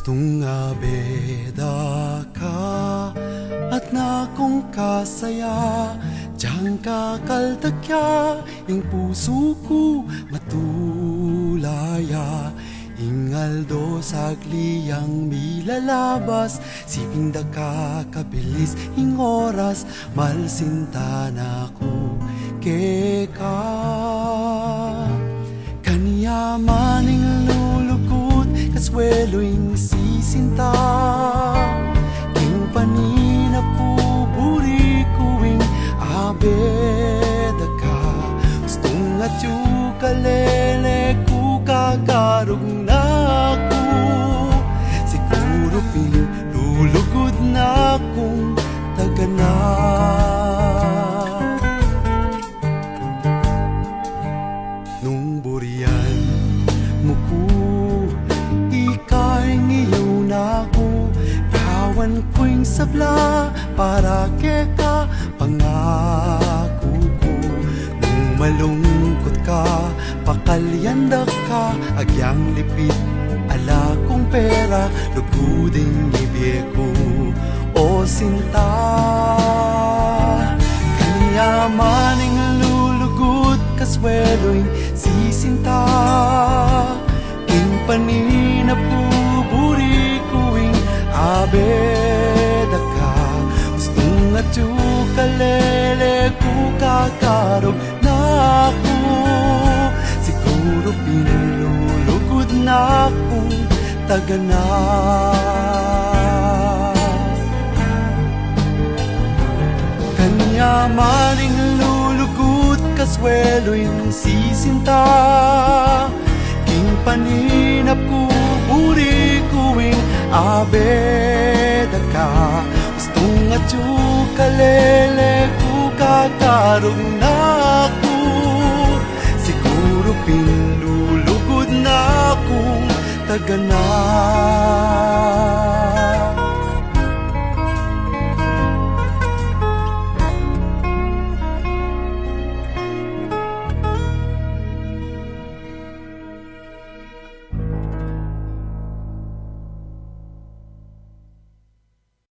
Gustong abeda ka at na kung kasaya, diyang kakaltakya, yung puso ko matulaya. Ingaldo sagli ang milalabas, siping da kakabilis ing oras, malsinta na ko keka. Kaniya maning lulugot, kaswelo ing sisinta, ing paninap ko buri kuing abeda ka. Gustong at yung kalele ko kakarog na ko, siguro pinulugod na kong tagana. Nung burian mo ko, ika'y ngayon ako, kawan ko'y sabla para keka pangako ko. Nung malungkot ka, pakalyanda ka, agyang lipit ala kong pera, luguding ibig ko o sinta. Kanya maning lulugod, kaswelo'y sisinta, ing paninap ko buri kuing abeda ka. Gustong at yung kalele ko kakarog na ako, siguro pinulugod na akong tagana. Kanya maning lulugod, kaswelo'y sisinta, king paninap ko buri kuing abeda ka. Gustong at yung kalele ko kakarog na ako, siguro pinulugod na akong tagana.